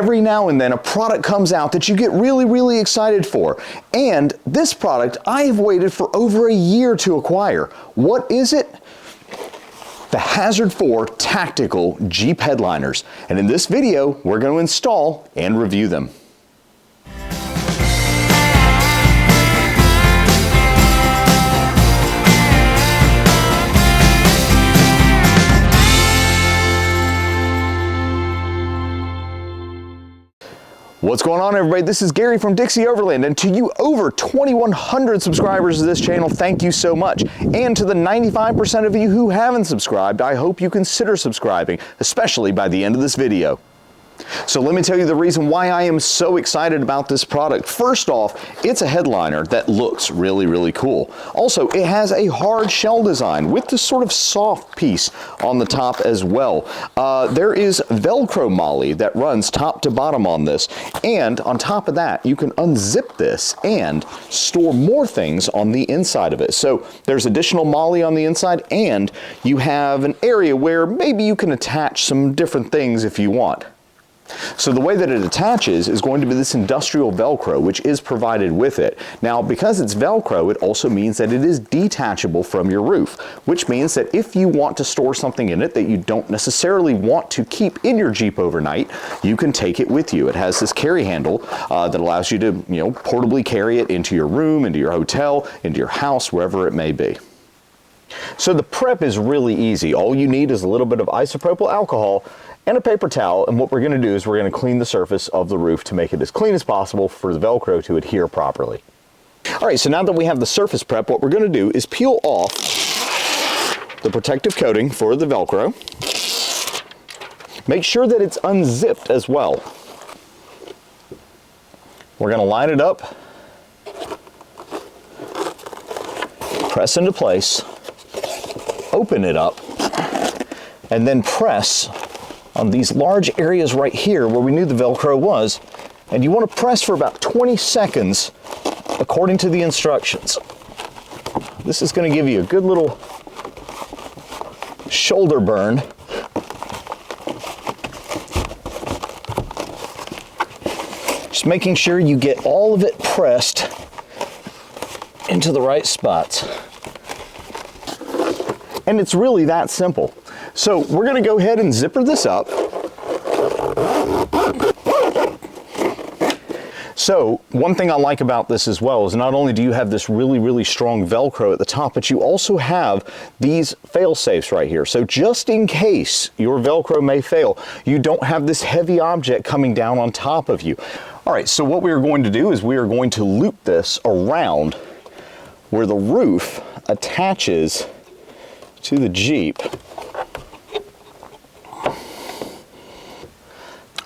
Every now and then a product comes out that you get really excited for. And this product I have waited for over a year to acquire. What is it? The Hazard 4 Tactical Jeep Headliners. And in this video, we're going to install and review them. What's going on, everybody? This is Gary from Dixie Overland, and to you over 2,100 subscribers to this channel, thank you so much. And to the 95% of you who haven't subscribed, I hope you consider subscribing, especially by the end of this video. So let me tell you the reason why I am so excited about this product. First off, it's a headliner that looks really cool. Also, it has a hard shell design with this sort of soft piece on the top as well. There is Velcro molle that runs top to bottom on this. And on top of that, you can unzip this and store more things on the inside of it. So there's additional molle on the inside, and you have an area where maybe you can attach some different things if you want. So the way that it attaches is going to be this industrial Velcro, which is provided with it. Now, because it's Velcro, it also means that it is detachable from your roof, which means that if you want to store something in it that you don't necessarily want to keep in your Jeep overnight, you can take it with you. It has this carry handle that allows you to, portably carry it into your room, into your hotel, into your house, wherever it may be. So the prep is really easy. All you need is a little bit of isopropyl alcohol and a paper towel, and what we're going to do is we're going to clean the surface of the roof to make it as clean as possible for the Velcro to adhere properly. All right, so now that we have the surface prep, what we're going to do is peel off the protective coating for the Velcro. Make sure that it's unzipped as well. We're going to line it up, press into place, open it up, and then press on these large areas right here where we knew the Velcro was, and you want to press for about 20 seconds according to the instructions. This is going to give you a good little shoulder burn. Just making sure you get all of it pressed into the right spots. And it's really that simple. So we're going to go ahead and zipper this up. So one thing I like about this as well is not only do you have this really strong Velcro at the top, but you also have these fail safes right here. So just in case your Velcro may fail, you don't have this heavy object coming down on top of you. All right, so what we are going to do is we are going to loop this around where the roof attaches to the Jeep.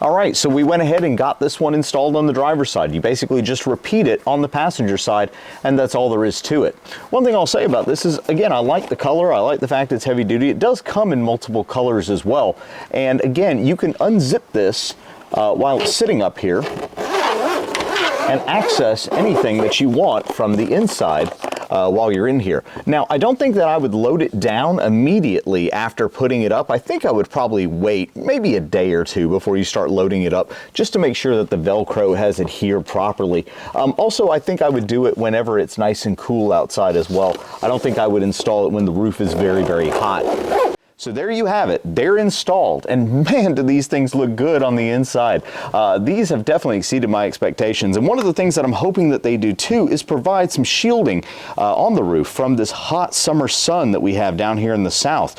All right, so we went ahead and got this one installed on the driver's side. You basically just repeat it on the passenger side, and that's all there is to it. One thing I'll say about this is, again, I like the color. I like the fact it's heavy duty. It does come in multiple colors as well. And again, you can unzip this while it's sitting up here and access anything that you want from the inside while you're in here. Now, I don't think that I would load it down immediately after putting it up. I think I would probably wait maybe a day or two before you start loading it up, just to make sure that the Velcro has adhered properly. Also, I think I would do it whenever it's nice and cool outside as well. I don't think I would install it when the roof is very hot. So there you have it. They're installed, and man, do these things look good on the inside. These have definitely exceeded my expectations, and one of the things that I'm hoping that they do too is provide some shielding on the roof from this hot summer sun that we have down here in the south.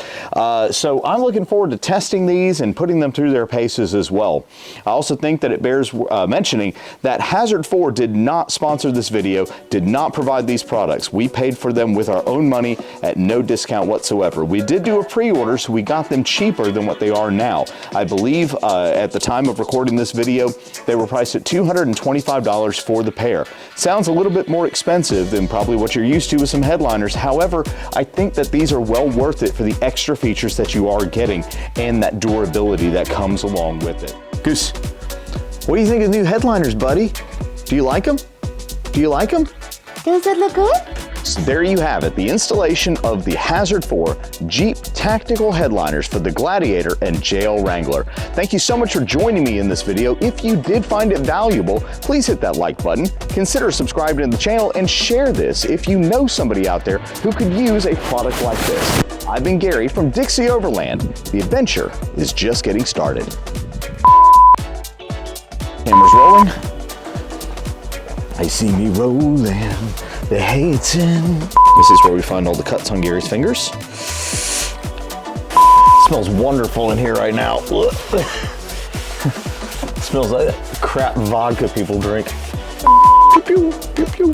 So I'm looking forward to testing these and putting them through their paces as well. I also think that it bears mentioning that Hazard 4 did not sponsor this video, did not provide these products. We paid for them with our own money at no discount whatsoever. We did do a pre-order, so we got them cheaper than what they are now. I believe at the time of recording this video, they were priced at $225 for the pair. Sounds a little bit more expensive than probably what you're used to with some headliners. However, I think that these are well worth it for the extra features that you are getting and that durability that comes along with it. Goose, what do you think of the new headliners, buddy? Do you like them? Do you like them? Does it look good? So there you have it, the installation of the Hazard 4 Jeep Tactical Headliners for the Gladiator and JL Wrangler. Thank you so much for joining me in this video. If you did find it valuable, please hit that like button, consider subscribing to the channel, and share this if you know somebody out there who could use a product like this. I've been Gary from Dixie Overland. The adventure is just getting started. Cameras rolling. I see me rolling, the hating. This is where we find all the cuts on Gary's fingers. It smells wonderful in here right now. It smells like that crap vodka people drink. Pew, pew, pew, pew.